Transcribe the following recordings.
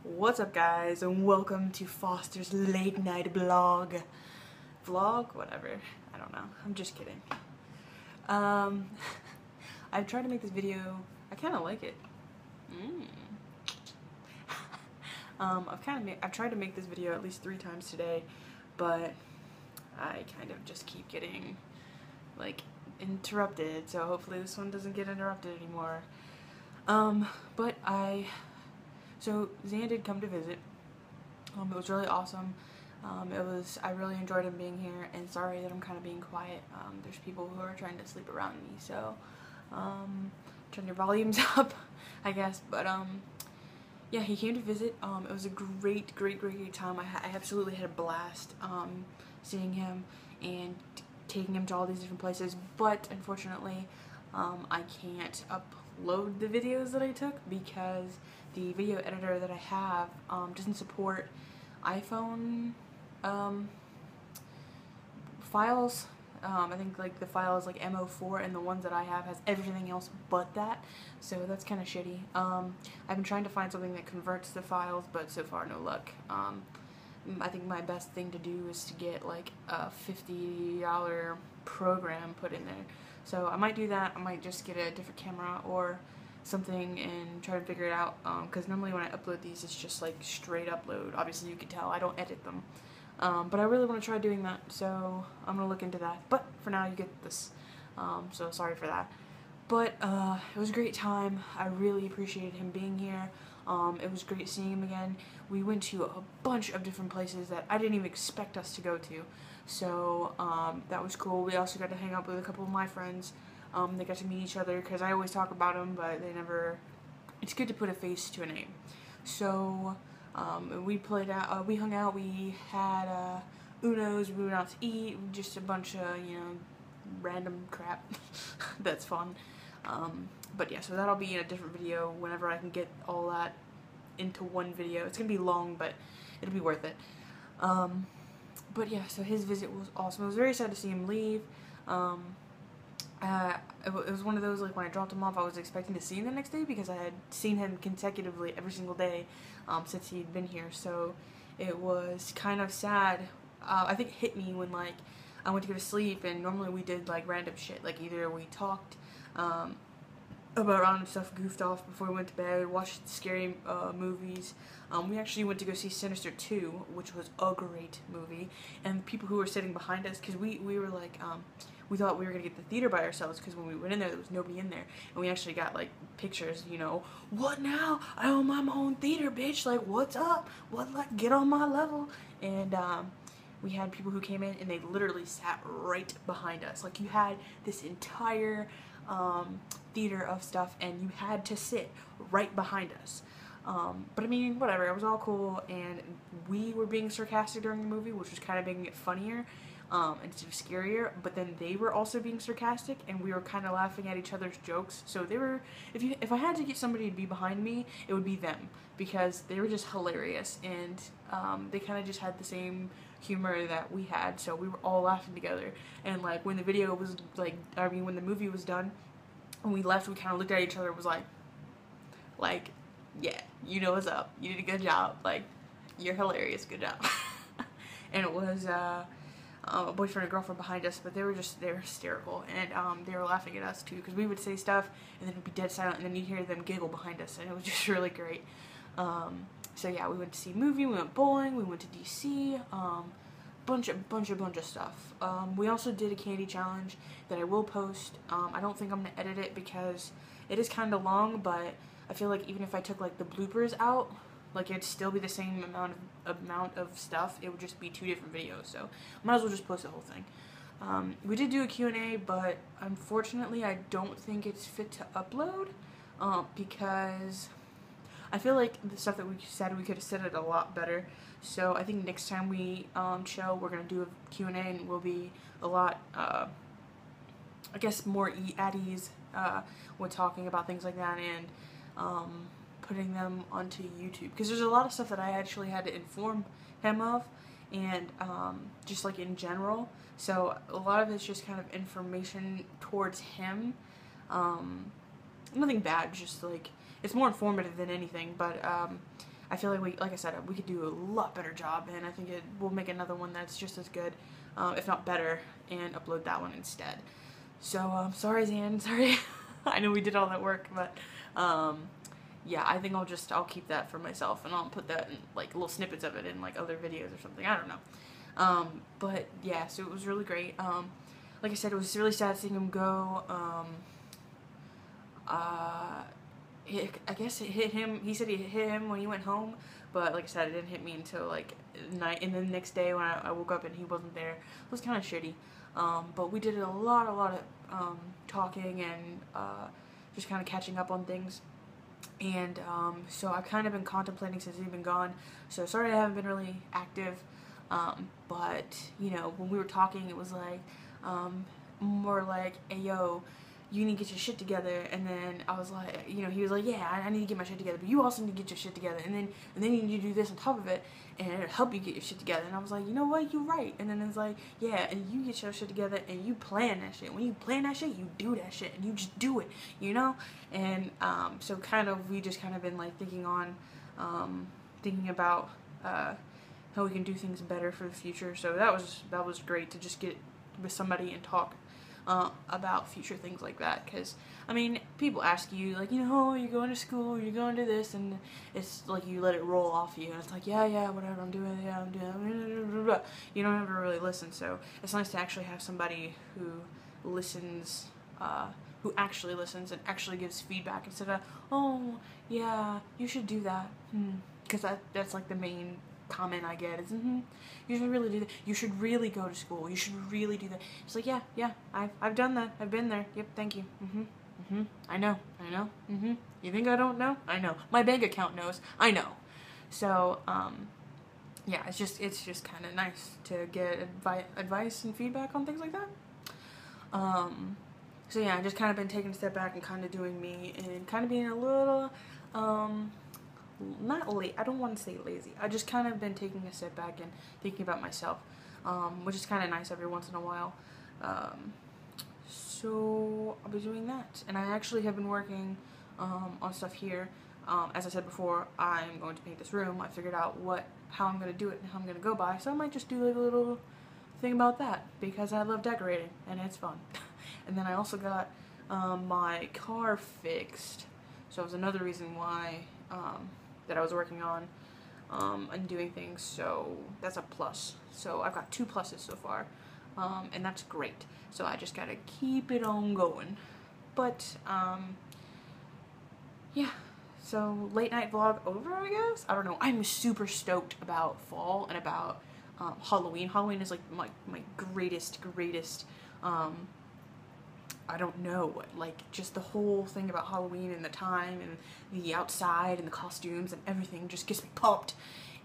What's up, guys, and welcome to Foster's late night vlog, whatever, I don't know, I'm just kidding. I've tried to make this video. I kind of like it. I've tried to make this video at least 3 times today, but I kind of just keep getting like interrupted, so hopefully this one doesn't get interrupted anymore. So Zan did come to visit. It was really awesome. I really enjoyed him being here, and sorry that I'm kind of being quiet. There's people who are trying to sleep around me, so turn your volumes up, I guess. But yeah, he came to visit. It was a great time. I absolutely had a blast seeing him and taking him to all these different places, but unfortunately I can't upload the videos that I took because the video editor that I have doesn't support iPhone files. I think like the file is like MO4, and the ones that I have has everything else but that, so that's kind of shitty. I've been trying to find something that converts the files, but so far no luck. I think my best thing to do is to get like a $50 program put in there. So I might do that. I might just get a different camera or something and try to figure it out, because normally when I upload these it's just like straight upload. Obviously you can tell I don't edit them, but I really want to try doing that, so I'm gonna look into that. But for now you get this, so sorry for that. But it was a great time. I really appreciated him being here. It was great seeing him again. We went to a bunch of different places that I didn't even expect us to go to, so that was cool. We also got to hang out with a couple of my friends. They got to meet each other because I always talk about them, but they never. It's good to put a face to a name. So we played out. We hung out. We had Unos. We went out to eat. Just a bunch of random crap. That's fun. But yeah, so that'll be in a different video whenever I can get all that into one video. It's gonna be long, but it'll be worth it. But yeah, so his visit was awesome. I was very sad to see him leave. It was one of those, like, when I dropped him off, I was expecting to see him the next day because I had seen him consecutively every single day since he'd been here. So it was kind of sad. I think it hit me when, like, I went to go to sleep, and normally we did like random shit. Like, either we talked about random stuff, goofed off before we went to bed, watched scary movies. We actually went to go see Sinister 2, which was a great movie, and the people who were sitting behind us, because we were like, we thought we were going to get the theater by ourselves, because when we went in there was nobody in there, and we actually got like pictures, what now? I own my own theater, bitch, like, what's up? What, like, get on my level? And we had people who came in and they literally sat right behind us. Like, you had this entire theater of stuff and you had to sit right behind us. But I mean, whatever, it was all cool, and we were being sarcastic during the movie, which was kind of making it funnier instead of scarier. But then they were also being sarcastic, and we were kind of laughing at each other's jokes. So they were, if I had to get somebody to be behind me, it would be them, because they were just hilarious, and they kind of just had the same humor that we had, so we were all laughing together. And like, when the video was like, when the movie was done, when we left, we kind of looked at each other and was like, yeah, you know what's up, you did a good job, like, you're hilarious, good job. And it was a boyfriend and girlfriend behind us, but they were hysterical, and they were laughing at us too, because we would say stuff and then it would be dead silent, and then you'd hear them giggle behind us, and it was just really great. So yeah, we went to see a movie, we went bowling, we went to DC, bunch of stuff. We also did a candy challenge that I will post. I don't think I'm gonna edit it because it is kind of long, but I feel like even if I took like the bloopers out, like, it'd still be the same amount of stuff. It would just be 2 different videos, so might as well just post the whole thing. We did do a Q&A, but unfortunately I don't think it's fit to upload, because I feel like the stuff that we said, we could have said it a lot better. So I think next time we chill, we're going to do a Q&A, and we'll be a lot, I guess, more at ease with talking about things like that, and putting them onto YouTube. Because there's a lot of stuff that I actually had to inform him of, and just like in general. So a lot of it's just kind of information towards him. Nothing bad, just like, it's more informative than anything, but I feel like like I said, we could do a lot better job, and I think we'll make another one that's just as good, if not better, and upload that one instead. So, sorry Zan, sorry. I know we did all that work, but, yeah, I think I'll keep that for myself, and I'll put that in, like, little snippets of it in, like, other videos or something, I don't know. But, yeah, so it was really great. Like I said, it was really sad seeing him go. I guess it hit him, he said it hit him when he went home, but like I said, it didn't hit me until like night, and then the next day when I woke up and he wasn't there. It was kind of shitty. But we did a lot of talking and just kind of catching up on things. And so I've kind of been contemplating since he's been gone. So sorry I haven't been really active. But you know, when we were talking, it was like more like, hey yo, you need to get your shit together. And then I was like, you know, he was like, yeah, I need to get my shit together, but you also need to get your shit together, and then you need to do this on top of it, and it'll help you get your shit together. And I was like, you know what, you're right. And then it's like, yeah, and you get your shit together and you plan that shit. When you plan that shit, you do that shit, and you just do it, you know. And so kind of we just kind of been like thinking about how we can do things better for the future. So that was great to just get with somebody and talk about future things like that, because I mean, people ask you like, you know, oh, you're going to school, you're going to this, and it's like you let it roll off you, and it's like, yeah, whatever, I'm doing, you don't ever really listen. So it's nice to actually have somebody who listens, who actually listens and actually gives feedback instead of, oh yeah, you should do that, because that's like the main comment I get is, you should really do that, you should really go to school, you should really do that. It's like, yeah, I've done that, I've been there, yep, thank you, I know, you think I don't know? I know, my bank account knows, I know. So, yeah, it's just kind of nice to get advice and feedback on things like that. So yeah, I just kind of been taking a step back and kind of doing me, and kind of being a little, not late, I don't want to say lazy. I just kind of been taking a step back and thinking about myself, which is kind of nice every once in a while. So I'll be doing that, and I actually have been working on stuff here. As I said before, I'm going to paint this room. I figured out how I'm going to do it and how I'm going to go by, so I might just do like a little thing about that, because I love decorating and it's fun. And then I also got my car fixed, so it was another reason why that I was working on and doing things, so that's a plus. So I've got 2 pluses so far, and that's great. So I just gotta keep it on going. But yeah, so late night vlog over, I guess. I don't know. I'm super stoked about fall and about Halloween. Halloween is like my greatest I don't know, like just the whole thing about Halloween and the time and the outside and the costumes and everything just gets me pumped,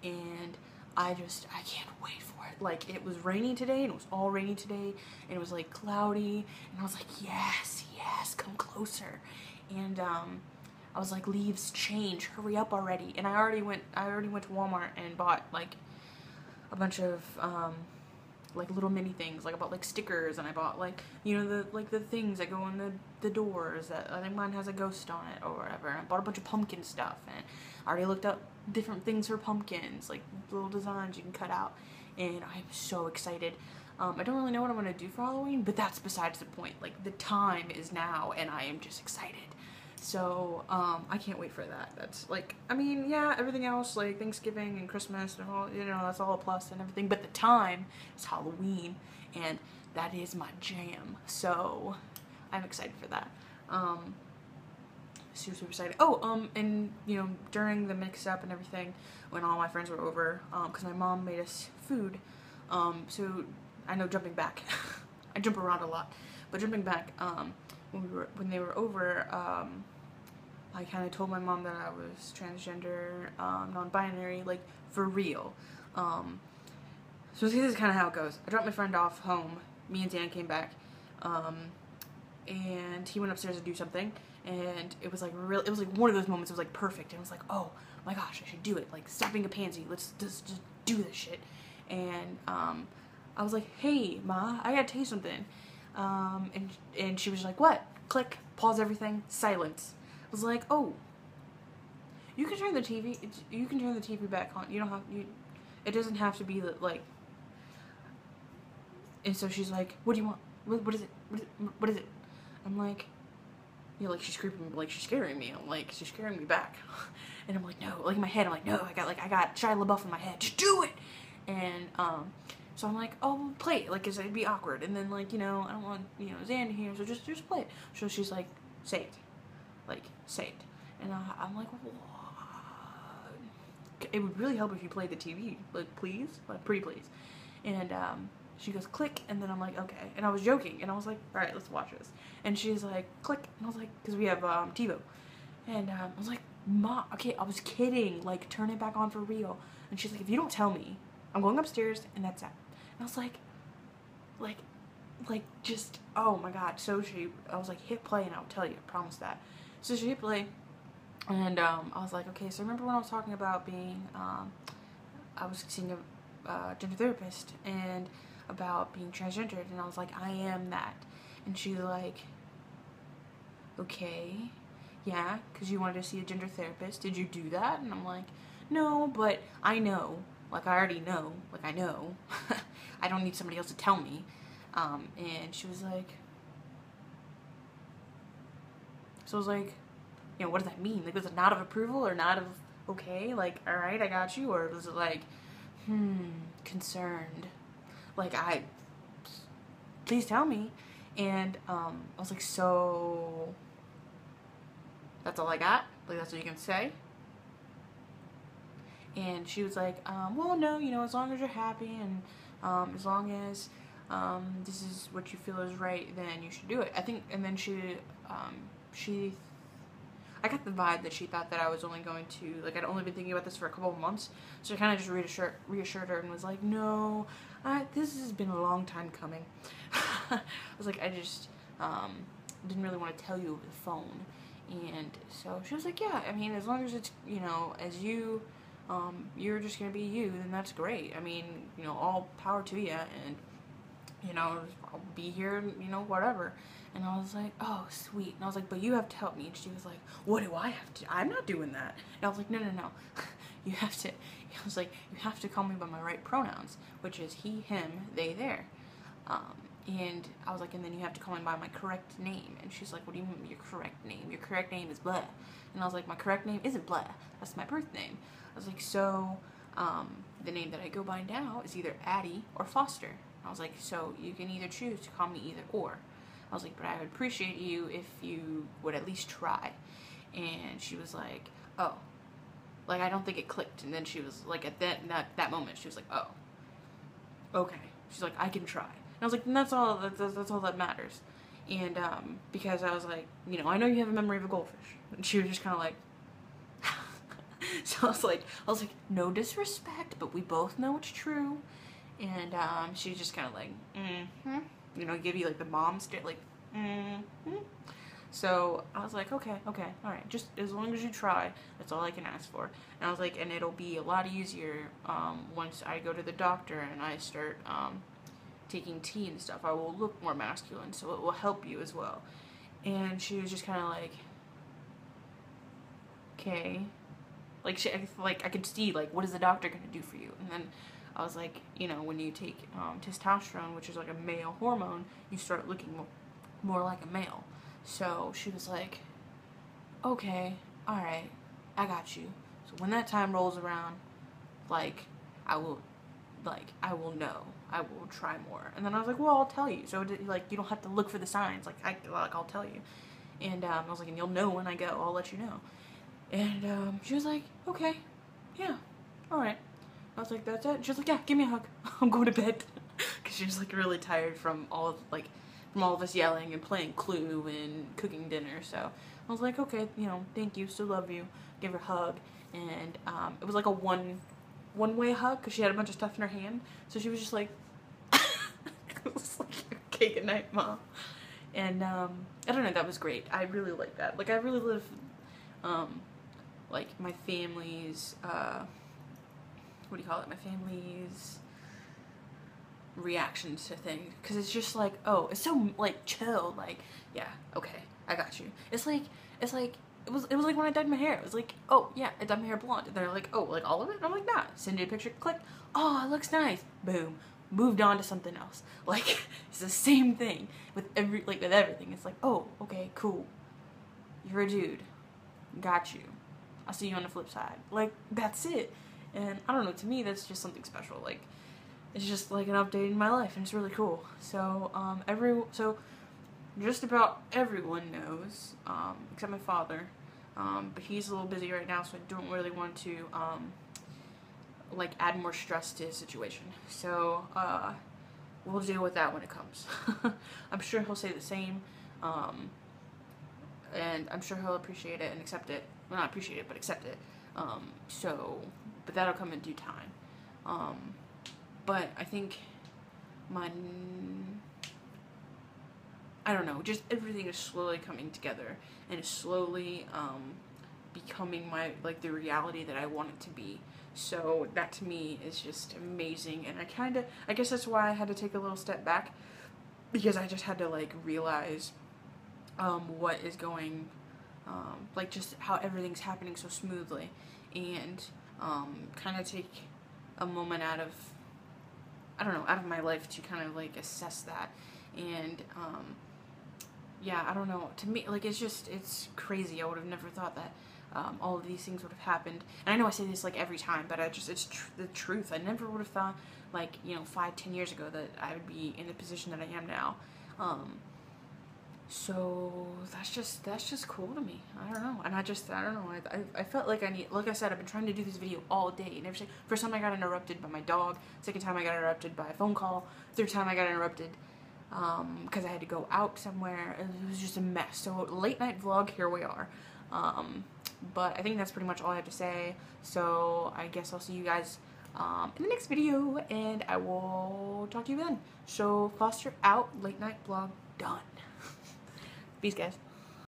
and I can't wait for it. Like, it was raining today, and it was all rainy today, and it was like cloudy, and I was like, yes, come closer. And I was like, leaves change, hurry up already. And I already went to Walmart and bought like a bunch of like little mini things. Like I bought like stickers, and I bought like, you know, the things that go on the doors that I think mine has a ghost on it or whatever. And I bought a bunch of pumpkin stuff, and I already looked up different things for pumpkins, like little designs you can cut out, and I'm so excited. I don't really know what I'm gonna do for Halloween, but that's besides the point. Like, the time is now, and I am just excited. So, I can't wait for that. That's like, I mean, yeah, everything else, like Thanksgiving and Christmas and all, you know, that's all a plus and everything, but the time is Halloween, and that is my jam. So, I'm excited for that. Super excited. Oh, and, you know, during the mix-up and everything, when all my friends were over, because my mom made us food, so, I know, jumping back, I jump around a lot, but jumping back, when they were over, I kind of told my mom that I was transgender, non-binary, like, for real. So this is kind of how it goes. I dropped my friend off home, me and Dan came back, and he went upstairs to do something, and it was like it was like one of those moments, it was like perfect, and it was like, oh my gosh, I should do it, like, stop being a pansy, let's just do this shit. And I was like, hey Ma, I gotta tell you something. And she was like, what? Click, pause everything, silence. I was like, oh, You can turn the TV. You can turn the TV back on. You don't have you. It doesn't have to be like. And so she's like, "What do you want? What is it? What is it?" I'm like, "Yeah, like she's creeping, like she's scaring me. I'm like, she's scaring me back." And I'm like, "No," like in my head, I'm like, "No, I got Shia LaBeouf in my head. Just do it." And so I'm like, "Oh, well, play it, like, 'cause it'd be awkward." And then like, you know, I don't want, you know, Xander here, so just play it. So she's like, "Say it, like say it." And I'm like, "What?" It would really help if you played the TV, like, please, like, pretty please. And she goes, "Click," and then I'm like, "Okay." And I was joking, and I was like, "All right, let's watch this." And she's like, "Click," and I was like, because we have TiVo, and I was like, "Mom, okay, I was kidding, like, turn it back on for real." And she's like, "If you don't tell me, I'm going upstairs, and that's it." And I was like, just, oh my god. So I was like, "Hit play, and I'll tell you, I promise that." So she hit play. And I was like, okay, so remember when I was talking about being, I was seeing a gender therapist and about being transgendered, and I was like, I am that. And she's like, okay, yeah, because you wanted to see a gender therapist. Did you do that? And I'm like, no, but I know. Like, I already know. Like, I know. I don't need somebody else to tell me. And she was like, so I was like, you know, what does that mean? Like, was it nod of approval or nod of okay? Like, all right, I got you? Or was it like, concerned? Like, please tell me. And I was like, so that's all I got? Like, that's what you can say? And she was like, well, no, you know, as long as you're happy and as long as this is what you feel is right, then you should do it. I think, and then I got the vibe that she thought that I was only going to, like, I'd only been thinking about this for a couple of months. So I kind of just reassured her and was like, no, this has been a long time coming. I was like, I just didn't really want to tell you over the phone. And so she was like, yeah, I mean, as long as it's, you know, as you, you're just going to be you, then that's great. I mean, you know, all power to you. And, you know, I'll be here, you know, whatever. And I was like, oh, sweet. And I was like, but you have to help me. And she was like, what do I have to? I'm not doing that. And I was like, no. You have to. I was like, you have to call me by my right pronouns, which is he, him, they, their. And I was like, and then you have to call me by my correct name. And she's like, what do you mean your correct name? Your correct name is blah. And I was like, my correct name isn't blah. That's my birth name. I was like, so the name that I go by now is either Addie or Foster. I was like, so you can either choose to call me either or. I was like, but I would appreciate you if you would at least try. And she was like, oh. Like, I don't think it clicked. And then she was like, at that moment, she was like, oh. Okay. She's like, I can try. And I was like, and that's all that matters. And because I was like, you know, I know you have a memory of a goldfish. And she was just kind of like, so I was like, no disrespect, but we both know it's true. And she was just kind of like, you know, give you like the mom stare, like, So I was like, okay, all right, just as long as you try, that's all I can ask for. And I was like, and it'll be a lot easier once I go to the doctor and I start taking tea and stuff. I will look more masculine, so it will help you as well. And she was just kind of like, okay, like I could see, like, what is the doctor gonna do for you? And then I was like, you know, when you take testosterone, which is like a male hormone, you start looking more like a male. So she was like, okay, alright, I got you. So when that time rolls around, like, I will know. I will try more. And then I was like, well, I'll tell you. So, like, you don't have to look for the signs. Like, I'll tell you. And I was like, and you'll know when I go. I'll let you know. And she was like, okay, yeah, alright. I was like, that's it? She was like, yeah, give me a hug. I'm going to bed. Because she was, like, really tired from all of us yelling and playing Clue and cooking dinner. So I was like, okay, you know, thank you, still love you. Give her a hug. And it was like a one-way hug because she had a bunch of stuff in her hand. So she was just like, it was like, okay, good night, Mom. And I don't know, that was great. I really like that. Like, I really live, like, my family's, what do you call it? My family's reactions to things, because it's just like, oh, it's so, like, chill, like, yeah, okay, I got you. It's like it was like when I dyed my hair. It was like, oh yeah, I dyed my hair blonde. And they're like, oh, like all of it? And I'm like, nah. Send you a picture, click. Oh, it looks nice. Boom. Moved on to something else. Like, it's the same thing with with everything. It's like, oh, okay, cool. You're a dude. Got you. I'll see you on the flip side. Like, that's it. And I don't know, to me, that's just something special. Like, it's just like an update in my life, and it's really cool. So, just about everyone knows, except my father. But he's a little busy right now, so I don't really want to, like, add more stress to his situation. So, we'll deal with that when it comes. I'm sure he'll say the same, and I'm sure he'll appreciate it and accept it. Well, not appreciate it, but accept it. But that'll come in due time. But I think I don't know, just everything is slowly coming together and is slowly becoming like the reality that I want it to be. So that to me is just amazing, and I guess that's why I had to take a little step back, because I just had to like realize what is going, like just how everything's happening so smoothly, and kind of take a moment out of, I don't know, out of my life to kind of like assess that. And yeah, I don't know, to me, like, it's crazy. I would have never thought that all of these things would have happened. And I know I say this like every time, but it's the truth. I never would have thought, like, 5-10 years ago that I would be in the position that I am now. So that's just cool to me. I don't know. And I don't know. I felt like like I said, I've been trying to do this video all day and everything. First time I got interrupted by my dog. Second time I got interrupted by a phone call. Third time I got interrupted because I had to go out somewhere. It was just a mess. So late night vlog, here we are. But I think that's pretty much all I have to say. So I guess I'll see you guys in the next video, and I will talk to you then. So Foster out, late night vlog done. Peace, guys.